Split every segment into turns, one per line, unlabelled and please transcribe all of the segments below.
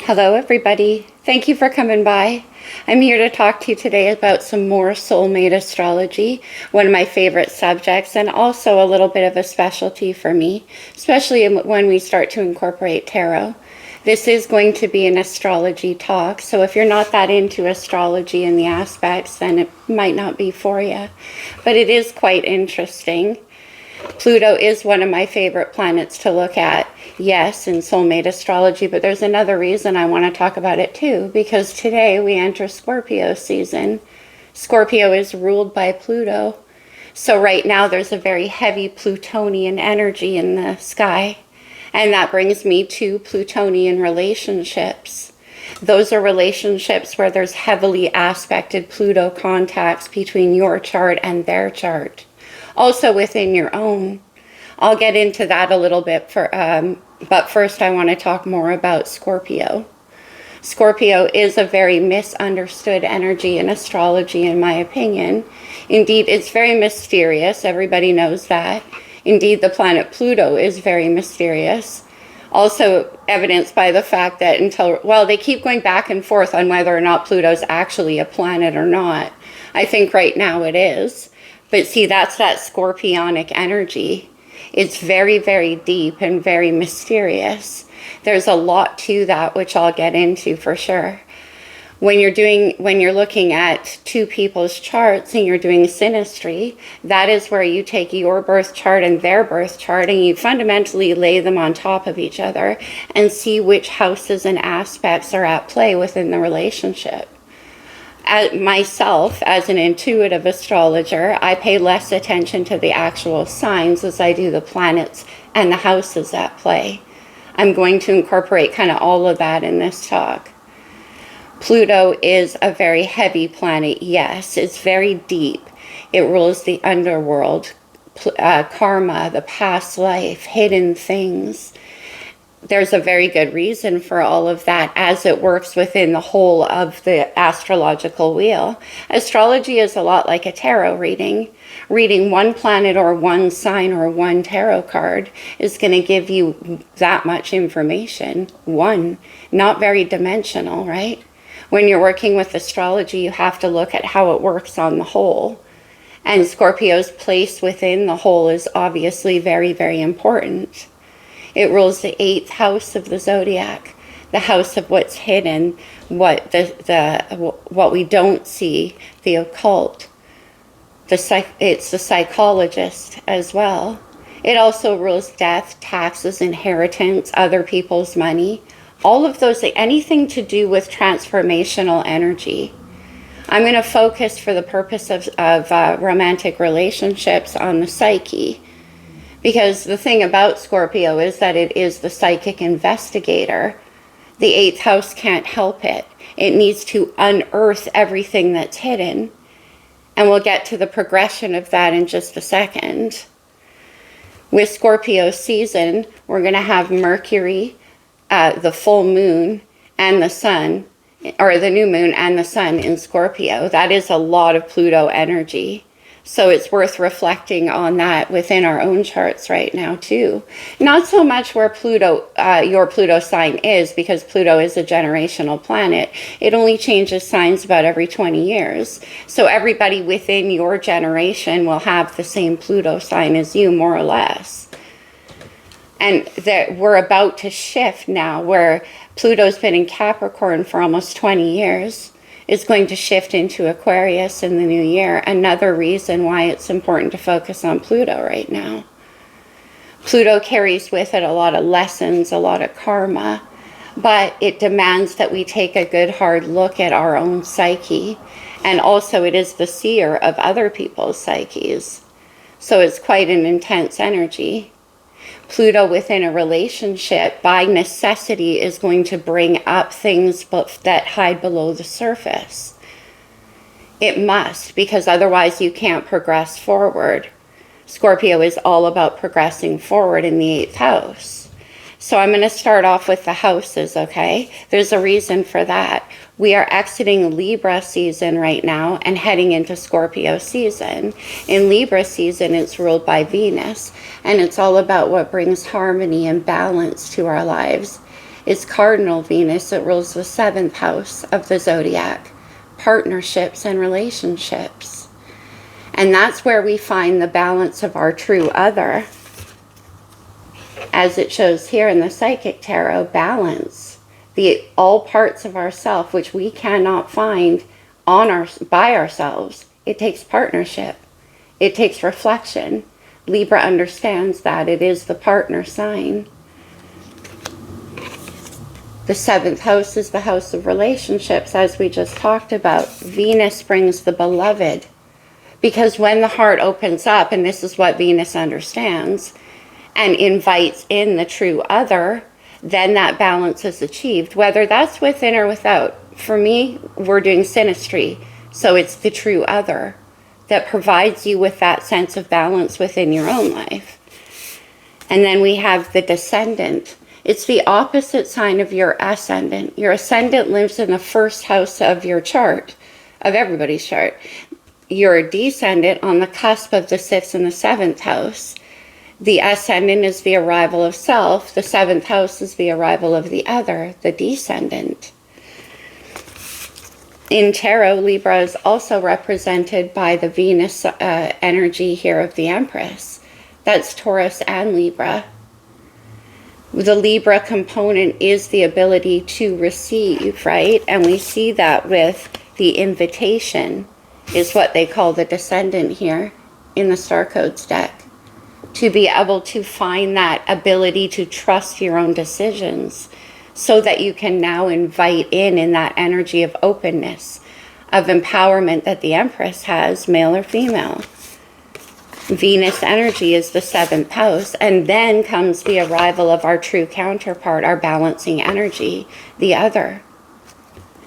Hello, everybody. Thank you for coming by. I'm here to talk to you today about some more soulmate astrology, one of my favorite subjects, and also a little bit of a specialty for me, especially when we start to incorporate tarot. This is going to be an astrology talk, so if you're not that into astrology and the aspects, then it might not be for you. But it is quite interesting. Pluto is one of my favorite planets to look at, yes, in soulmate astrology, but there's another reason I want to talk about it too, because today we enter Scorpio season. Scorpio is ruled by Pluto, so right now there's a very heavy Plutonian energy in the sky, and that brings me to Plutonian relationships. Those are relationships where there's heavily aspected Pluto contacts between your chart and their chart. Also within your own. I'll get into that a little bit, but first I want to talk more about Scorpio. Scorpio is a very misunderstood energy in astrology, in my opinion. Indeed, it's very mysterious. Everybody knows that. Indeed, the planet Pluto is very mysterious. Also evidenced by the fact that they keep going back and forth on whether or not Pluto's actually a planet or not. I think right now it is. But see, that's that scorpionic energy. It's very, very deep and very mysterious. There's a lot to that, which I'll get into for sure. When you're looking at two people's charts and you're doing synastry, that is where you take your birth chart and their birth chart and you fundamentally lay them on top of each other and see which houses and aspects are at play within the relationship. Myself, as an intuitive astrologer, I pay less attention to the actual signs as I do the planets and the houses at play. I'm going to incorporate kind of all of that in this talk. Pluto is a very heavy planet, yes. It's very deep. It rules the underworld, karma, the past life, hidden things. There's a very good reason for all of that as it works within the whole of the astrological wheel. Astrology is a lot like a tarot reading. Reading one planet or one sign or one tarot card is going to give you that much information. One, not very dimensional, right? When you're working with astrology, you have to look at how it works on the whole. And Scorpio's place within the whole is obviously very, very important. It rules the 8th house of the zodiac, the house of what's hidden, what we don't see, the occult. It's the psychologist as well. It also rules death, taxes, inheritance, other people's money, all of those, anything to do with transformational energy. I'm going to focus for the purpose of romantic relationships on the psyche. Because the thing about Scorpio is that it is the psychic investigator. The 8th house can't help it. It needs to unearth everything that's hidden. And we'll get to the progression of that in just a second. With Scorpio season, we're going to have Mercury, the full moon, and the sun, or the new moon and the sun in Scorpio. That is a lot of Pluto energy. So it's worth reflecting on that within our own charts right now too. Not so much where Pluto, your Pluto sign is, because Pluto is a generational planet. It only changes signs about every 20 years. So everybody within your generation will have the same Pluto sign as you, more or less. And that we're about to shift now, where Pluto's been in Capricorn for almost 20 years. Is going to shift into Aquarius in the new year. Another reason why it's important to focus on Pluto right now. Pluto carries with it a lot of lessons, a lot of karma, but it demands that we take a good hard look at our own psyche. And also it is the seer of other people's psyches. So it's quite an intense energy. Pluto within a relationship, by necessity, is going to bring up things that hide below the surface. It must, because otherwise you can't progress forward. Scorpio is all about progressing forward in the 8th house. So I'm going to start off with the houses, okay? There's a reason for that. We are exiting Libra season right now and heading into Scorpio season. In Libra season, it's ruled by Venus, and it's all about what brings harmony and balance to our lives. It's cardinal Venus. It rules the 7th house of the zodiac, partnerships and relationships. And that's where we find the balance of our true other. As it shows here in the Psychic Tarot, balance. All parts of ourself which we cannot find by ourselves. It takes partnership. It takes reflection. Libra understands that. It is the partner sign. The 7th house is the house of relationships, as we just talked about. Venus brings the beloved. Because when the heart opens up, and this is what Venus understands, and invites in the true other, then that balance is achieved, whether that's within or without. For me, we're doing Synastry, so it's the true other that provides you with that sense of balance within your own life. And then we have the descendant. It's the opposite sign of your ascendant. Your ascendant lives in the 1st house of your chart, of everybody's chart. Your descendant on the cusp of the 6th and the 7th house. The ascendant is the arrival of self. The 7th house is the arrival of the other, the descendant. In tarot, Libra is also represented by the Venus energy here of the Empress. That's Taurus and Libra. The Libra component is the ability to receive, right? And we see that with the invitation, is what they call the descendant here in the Star Codes deck. To be able to find that ability to trust your own decisions so that you can now invite in that energy of openness, of empowerment that the Empress has, male or female. Venus energy is the 7th house, and then comes the arrival of our true counterpart, our balancing energy, the other.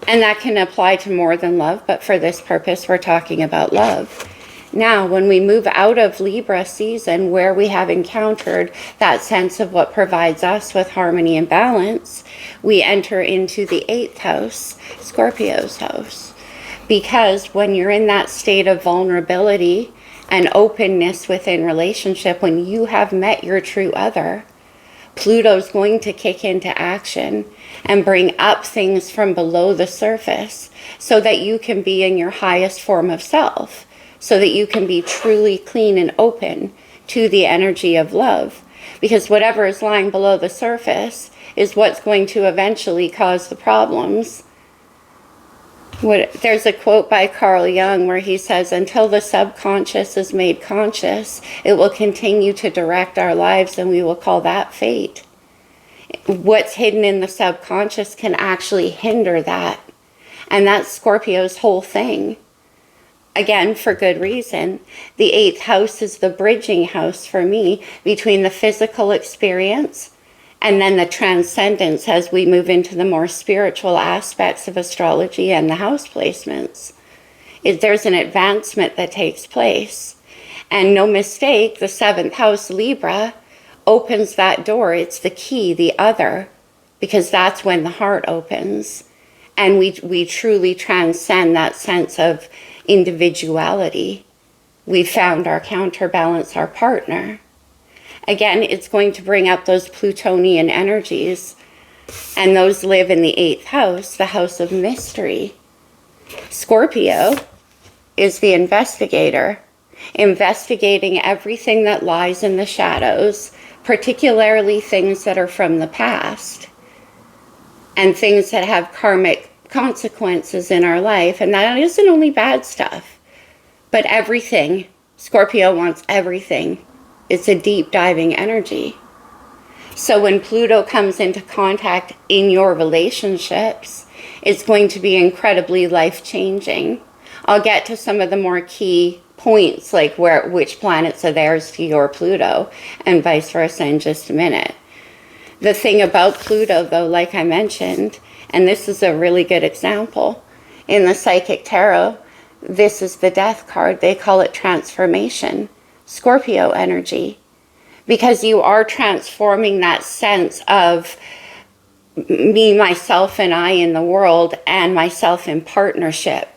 And that can apply to more than love, but for this purpose, we're talking about love. Now, when we move out of Libra season, where we have encountered that sense of what provides us with harmony and balance, we enter into the 8th house, Scorpio's house. Because when you're in that state of vulnerability and openness within relationship, when you have met your true other, Pluto's going to kick into action and bring up things from below the surface so that you can be in your highest form of self, so that you can be truly clean and open to the energy of love. Because whatever is lying below the surface is what's going to eventually cause the problems. There's a quote by Carl Jung where he says, until the subconscious is made conscious, it will continue to direct our lives, and we will call that fate. What's hidden in the subconscious can actually hinder that. And that's Scorpio's whole thing. Again, for good reason. The 8th house is the bridging house for me between the physical experience and then the transcendence as we move into the more spiritual aspects of astrology and the house placements. There's an advancement that takes place. And no mistake, the 7th house, Libra, opens that door. It's the key, the other, because that's when the heart opens. And we truly transcend that sense of individuality. We found our counterbalance, our partner. Again, it's going to bring up those Plutonian energies, and those live in the 8th house, the house of mystery. Scorpio is the investigator, investigating everything that lies in the shadows, particularly things that are from the past and things that have karmic consequences in our life. And that isn't only bad stuff, but everything. Scorpio wants everything. It's a deep diving energy. So when Pluto comes into contact in your relationships, it's going to be incredibly life-changing. I'll get to some of the more key points, like which planets are theirs to your Pluto, and vice versa in just a minute. The thing about Pluto, though, like I mentioned, and this is a really good example, in the Psychic Tarot, this is the Death card. They call it transformation. Scorpio energy, because you are transforming that sense of me, myself, and I in the world, and myself in partnership.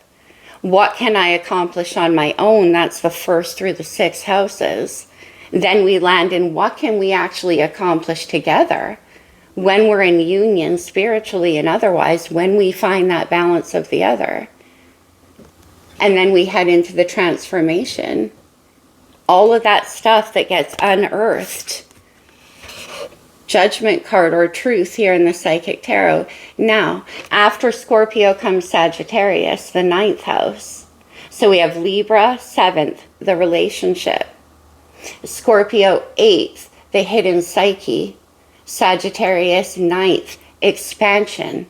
What can I accomplish on my own? That's the 1st through the 6th houses. Then we land in what can we actually accomplish together? when we're in union spiritually and otherwise, when we find that balance of the other. And then we head into the transformation. All of that stuff that gets unearthed. Judgment card or truth here in the Psychic Tarot. Now, after Scorpio comes Sagittarius, the 9th house. So we have Libra, 7th, the relationship. Scorpio, 8th, the hidden psyche. Sagittarius, 9th, expansion,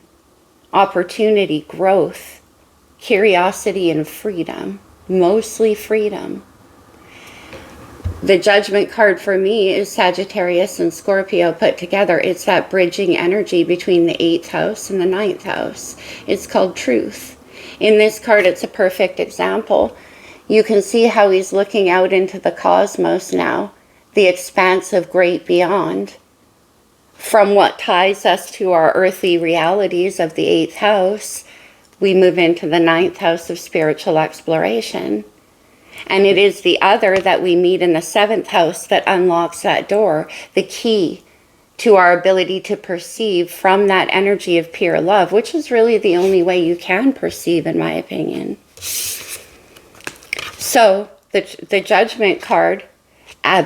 opportunity, growth, curiosity, and freedom. Mostly freedom. The Judgment card for me is Sagittarius and Scorpio put together. It's that bridging energy between the 8th house and the 9th house. It's called truth. In this card, it's a perfect example. You can see how he's looking out into the cosmos now, the expansive great beyond. From what ties us to our earthly realities of the 8th house, we move into the 9th house of spiritual exploration. And it is the other that we meet in the 7th house that unlocks that door, the key to our ability to perceive from that energy of pure love, which is really the only way you can perceive, in my opinion. So, the Judgment card,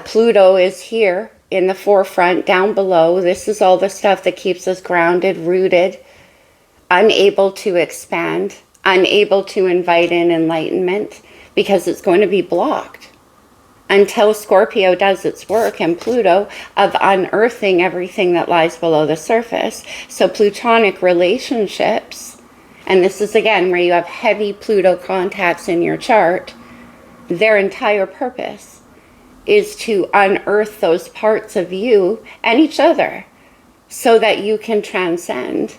Pluto is here in the forefront, down below. This is all the stuff that keeps us grounded, rooted, unable to expand, unable to invite in enlightenment, because it's going to be blocked until Scorpio does its work, and Pluto of unearthing everything that lies below the surface. So Plutonic relationships, and this is again where you have heavy Pluto contacts in your chart, their entire purpose is to unearth those parts of you and each other so that you can transcend,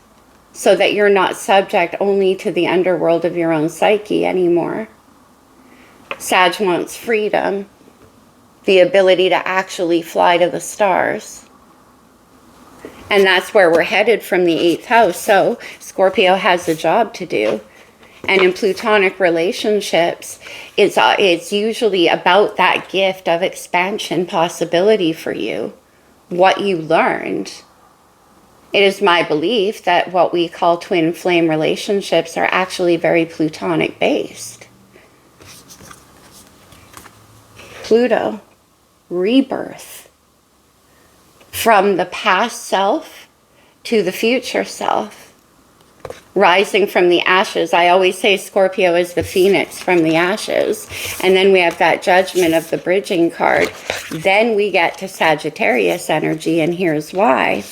so that you're not subject only to the underworld of your own psyche anymore. Sag wants freedom, the ability to actually fly to the stars. And that's where we're headed from the 8th house. So Scorpio has a job to do. And in Plutonic relationships, it's usually about that gift of expansion possibility for you, what you learned. It is my belief that what we call twin flame relationships are actually very Plutonic based. Pluto, rebirth, from the past self to the future self, rising from the ashes. I always say Scorpio is the phoenix from the ashes. And then we have that Judgment of the bridging card. Then we get to Sagittarius energy, and here's why.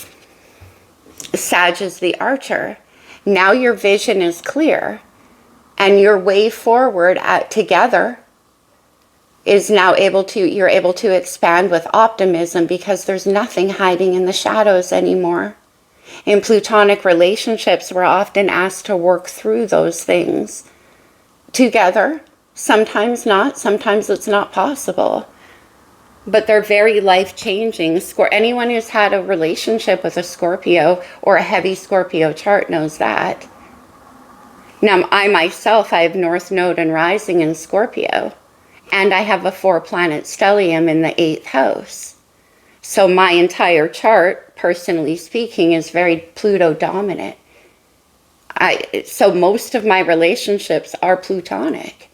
Sag is the archer. Now your vision is clear, and your way forward together is now you're able to expand with optimism, because there's nothing hiding in the shadows anymore. In Plutonic relationships, we're often asked to work through those things together. Sometimes not. Sometimes it's not possible. But they're very life-changing. Anyone who's had a relationship with a Scorpio or a heavy Scorpio chart knows that. Now, I myself, I have North Node and Rising in Scorpio. And I have a 4-planet stellium in the 8th house. So my entire chart, personally speaking, is very Pluto dominant. So most of my relationships are Plutonic.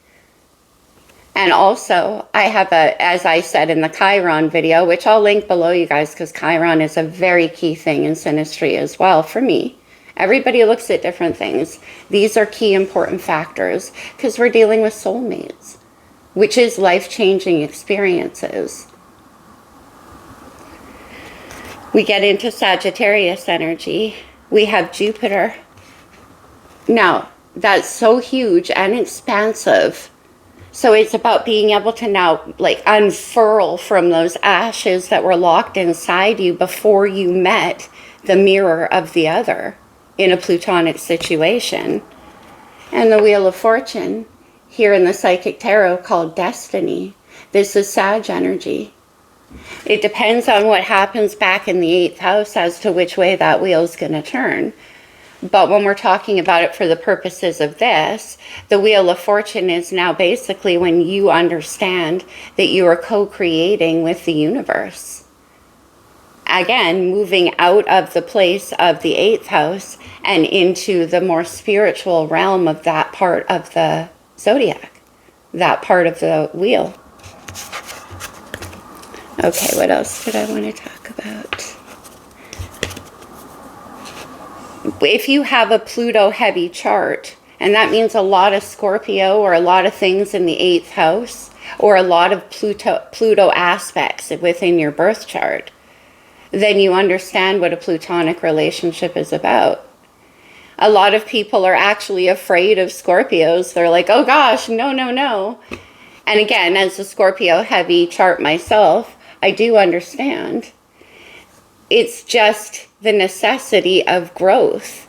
And also, I have as I said in the Chiron video, which I'll link below, you guys, because Chiron is a very key thing in Synastry as well for me. Everybody looks at different things. These are key important factors because we're dealing with soulmates, which is life-changing experiences. We get into Sagittarius energy. We have Jupiter. Now, that's so huge and expansive. So it's about being able to now unfurl from those ashes that were locked inside you before you met the mirror of the other in a Plutonic situation. And the Wheel of Fortune here in the Psychic Tarot called Destiny. This is Sag energy. It depends on what happens back in the 8th house as to which way that wheel is going to turn. But when we're talking about it for the purposes of this, the Wheel of Fortune is now basically when you understand that you are co-creating with the universe. Again, moving out of the place of the 8th house and into the more spiritual realm of that part of the zodiac, that part of the wheel. Okay, what else did I want to talk about? If you have a Pluto heavy chart, and that means a lot of Scorpio or a lot of things in the 8th house, or a lot of Pluto aspects within your birth chart, then you understand what a Plutonic relationship is about. A lot of people are actually afraid of Scorpios. They're like, oh gosh, no, no, no. And again, as a Scorpio heavy chart myself, I do understand. It's just the necessity of growth.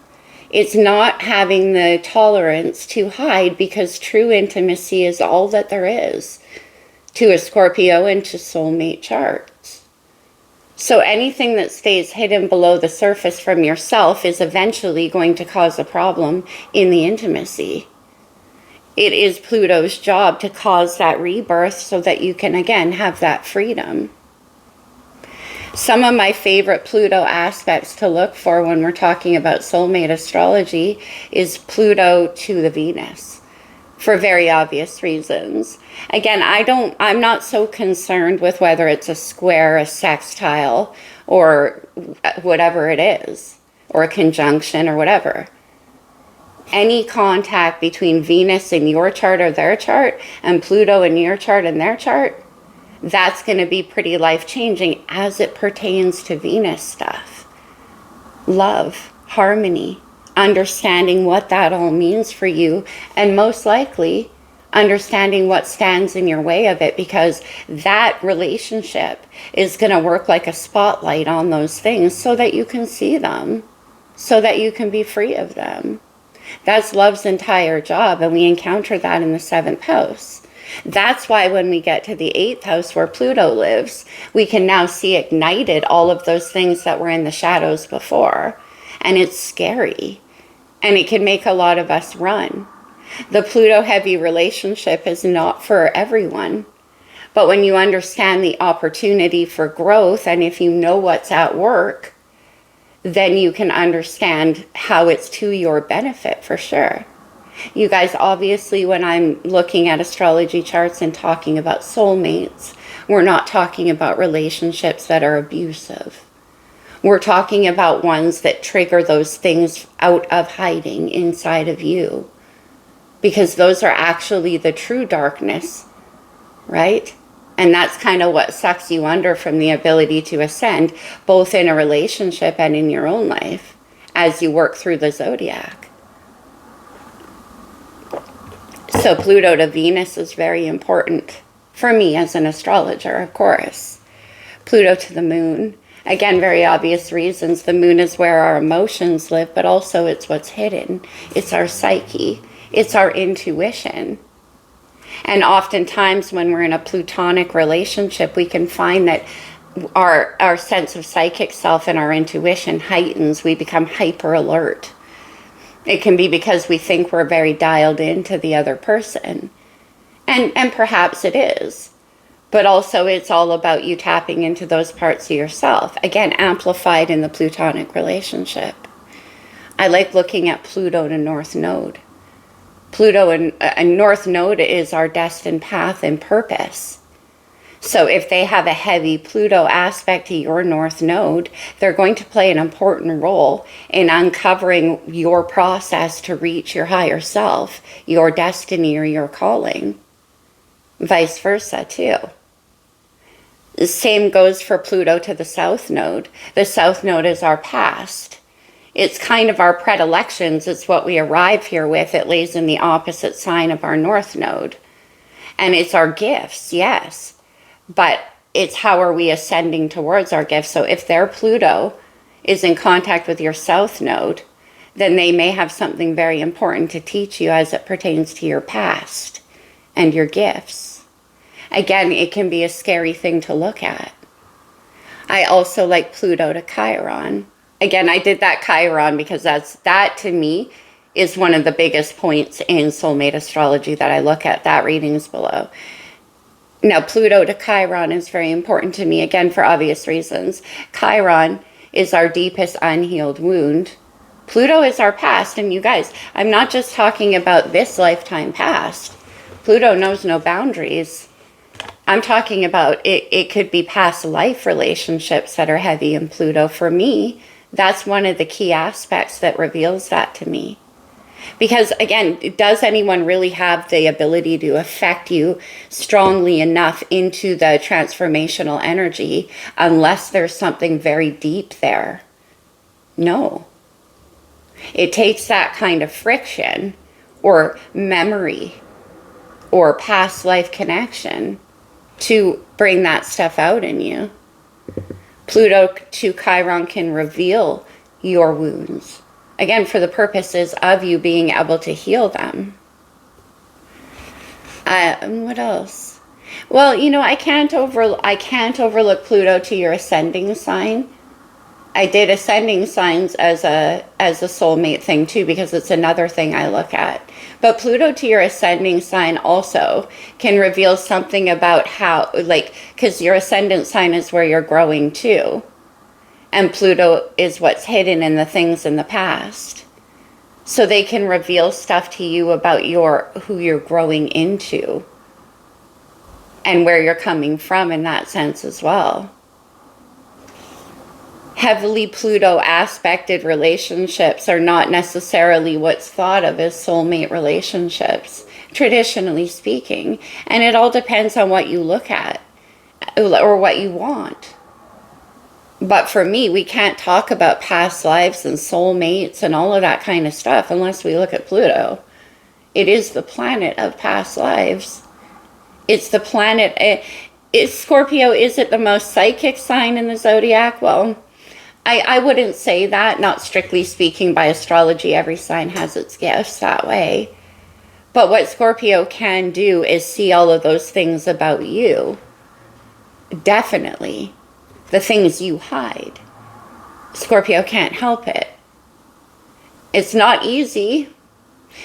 It's not having the tolerance to hide, because true intimacy is all that there is to a Scorpio and to soulmate charts. So anything that stays hidden below the surface from yourself is eventually going to cause a problem in the intimacy. It is Pluto's job to cause that rebirth so that you can again have that freedom. Some of my favorite Pluto aspects to look for when we're talking about soulmate astrology is Pluto to the Venus, for very obvious reasons. Again, I'm not so concerned with whether it's a square, a sextile, or whatever it is, or a conjunction or whatever. Any contact between Venus in your chart or their chart and Pluto in your chart and their chart, that's going to be pretty life-changing as it pertains to Venus stuff. Love, harmony, understanding what that all means for you, and most likely understanding what stands in your way of it, because that relationship is going to work like a spotlight on those things so that you can see them, so that you can be free of them. That's love's entire job, and we encounter that in the 7th house. That's why when we get to the 8th house where Pluto lives, we can now see ignited all of those things that were in the shadows before. And it's scary. And it can make a lot of us run. The Pluto heavy relationship is not for everyone. But when you understand the opportunity for growth, and if you know what's at work, then you can understand how it's to your benefit for sure. You guys, obviously, when I'm looking at astrology charts and talking about soulmates, we're not talking about relationships that are abusive. We're talking about ones that trigger those things out of hiding inside of you. Because those are actually the true darkness, right? And that's kind of what sucks you under from the ability to ascend, both in a relationship and in your own life, as you work through the zodiac. So Pluto to Venus is very important for me as an astrologer, of course. Pluto to the moon, again, very obvious reasons. The moon is where our emotions live, but also it's what's hidden. It's our psyche. It's our intuition. And oftentimes when we're in a Plutonic relationship, we can find that our sense of psychic self and our intuition heightens. We become hyper alert. It can be because we think we're very dialed into the other person. And perhaps it is. But also it's all about you tapping into those parts of yourself. Again, amplified in the Plutonic relationship. I like looking at Pluto to North Node. Pluto and North Node is our destined path and purpose. So if they have a heavy Pluto aspect to your North Node, they're going to play an important role in uncovering your process to reach your higher self, your destiny or your calling. Vice versa too. The same goes for Pluto to the South Node. The South Node is our past. It's kind of our predilections. It's what we arrive here with. It lays in the opposite sign of our North Node. And it's our gifts, yes. But it's how are we ascending towards our gifts. So if their Pluto is in contact with your South Node, then they may have something very important to teach you as it pertains to your past and your gifts. Again, it can be a scary thing to look at. I also like Pluto to Chiron. Again, I did that Chiron because that to me is one of the biggest points in soulmate astrology that I look at. That reading is below. Now, Pluto to Chiron is very important to me, again, for obvious reasons. Chiron is our deepest unhealed wound. Pluto is our past. And you guys, I'm not just talking about this lifetime past. Pluto knows no boundaries. I'm talking about it could be past life relationships that are heavy in Pluto. For me, that's one of the key aspects that reveals that to me. Because again, does anyone really have the ability to affect you strongly enough into the transformational energy unless there's something very deep there? No. It takes that kind of friction or memory or past life connection to bring that stuff out in you. Pluto to Chiron can reveal your wounds. Again, for the purposes of you being able to heal them. What else? Well, you know, I can't overlook Pluto to your ascending sign. I did ascending signs as a soulmate thing too, because it's another thing I look at. But Pluto to your ascending sign also can reveal something about how, like, because your ascendant sign is where you're growing too. And Pluto is what's hidden in the things in the past. So they can reveal stuff to you about who you're growing into and where you're coming from in that sense as well. Heavily Pluto aspected relationships are not necessarily what's thought of as soulmate relationships, traditionally speaking. And it all depends on what you look at or what you want. But for me, we can't talk about past lives and soulmates and all of that kind of stuff unless we look at Pluto. It is the planet of past lives. It's the planet. Scorpio, is it the most psychic sign in the zodiac? Well, I wouldn't say that, not strictly speaking by astrology. Every sign has its gifts that way. But what Scorpio can do is see all of those things about you. Definitely. The things you hide. Scorpio can't help it. It's not easy.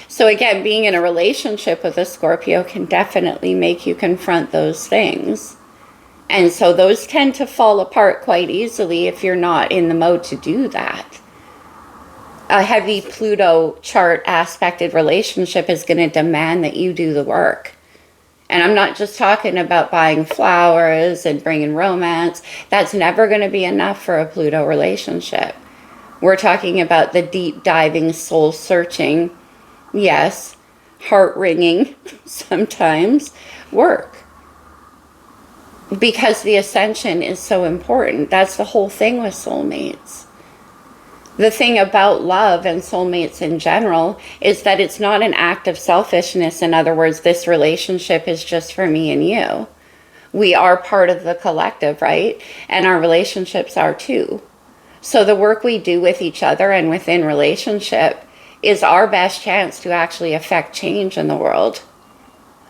So again, being in a relationship with a Scorpio can definitely make you confront those things. And so those tend to fall apart quite easily if you're not in the mode to do that. A heavy Pluto chart aspected relationship is going to demand that you do the work. And I'm not just talking about buying flowers and bringing romance. That's never going to be enough for a Pluto relationship. We're talking about the deep diving, soul searching, yes, heart wringing sometimes work. Because the ascension is so important. That's the whole thing with soulmates. The thing about love and soulmates in general is that it's not an act of selfishness. In other words, this relationship is just for me and you. We are part of the collective, right? And our relationships are too. So the work we do with each other and within relationship is our best chance to actually affect change in the world.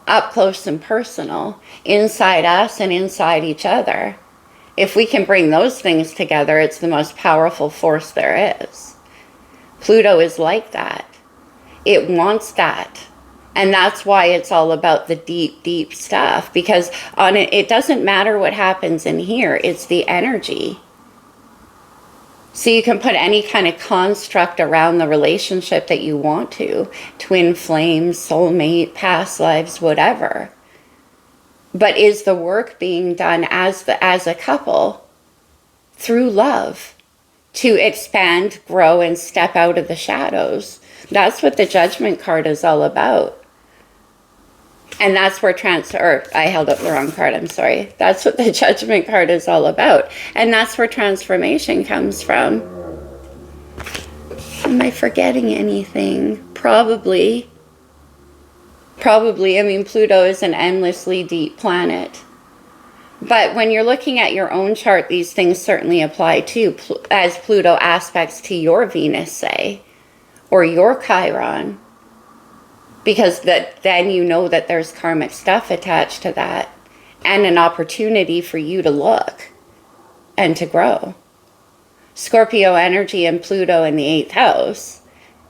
Up close and personal, inside us and inside each other. If we can bring those things together, it's the most powerful force there is. Pluto is like that. It wants that. And that's why it's all about the deep, deep stuff. Because on it doesn't matter what happens in here. It's the energy. So you can put any kind of construct around the relationship that you want to. Twin flames, soulmate, past lives, whatever. But is the work being done as a couple through love to expand, grow, and step out of the shadows? That's what the Judgment card is all about. And that's where I held up the wrong card, I'm sorry. That's what the Judgment card is all about. And that's where transformation comes from. Am I forgetting anything? Probably. I mean, Pluto is an endlessly deep planet. But when you're looking at your own chart, these things certainly apply too, as Pluto aspects to your Venus, say, or your Chiron. Because then you know that there's karmic stuff attached to that and an opportunity for you to look and to grow. Scorpio energy and Pluto in the 8th house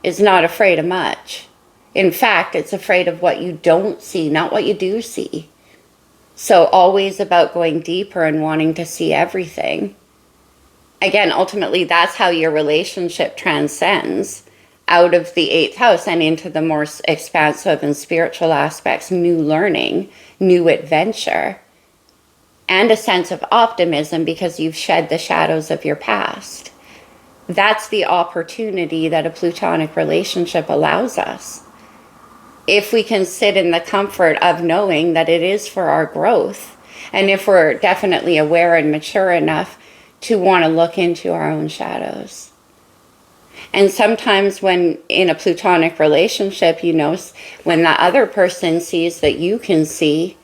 is not afraid of much. In fact, it's afraid of what you don't see, not what you do see. So always about going deeper and wanting to see everything. Again, ultimately, that's how your relationship transcends out of the 8th house and into the more expansive and spiritual aspects, new learning, new adventure, and a sense of optimism because you've shed the shadows of your past. That's the opportunity that a Plutonic relationship allows us. If we can sit in the comfort of knowing that it is for our growth, and if we're definitely aware and mature enough to want to look into our own shadows. And sometimes when in a Plutonic relationship, you know, when the other person sees that you can see,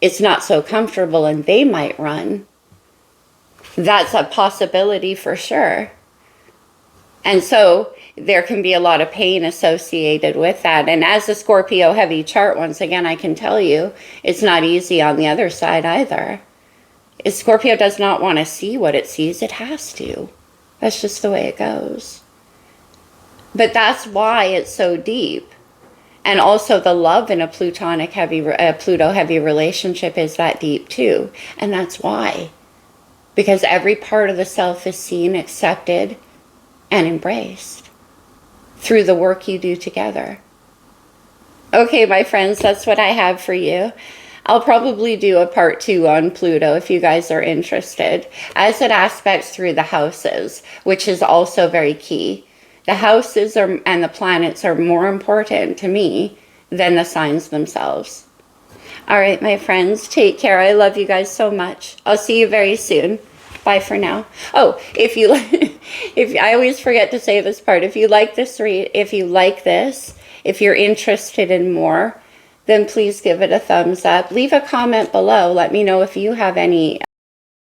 it's not so comfortable and they might run. That's a possibility for sure. And so there can be a lot of pain associated with that. And as a Scorpio heavy chart, once again, I can tell you, it's not easy on the other side either. If Scorpio does not want to see what it sees, it has to. That's just the way it goes. But that's why it's so deep. And also the love in a Pluto heavy relationship is that deep too. And that's why. Because every part of the self is seen, accepted, and embraced through the work you do together. Okay, my friends, that's what I have for you. I'll probably do a part 2 on Pluto if you guys are interested, as it aspects through the houses, which is also very key. The houses and the planets are more important to me than the signs themselves. All right, my friends, take care. I love you guys so much. I'll see you very soon. Bye for now. Oh, if I always forget to say this part, if you like this, if you're interested in more, then please give it a thumbs up. Leave a comment below. Let me know if you have any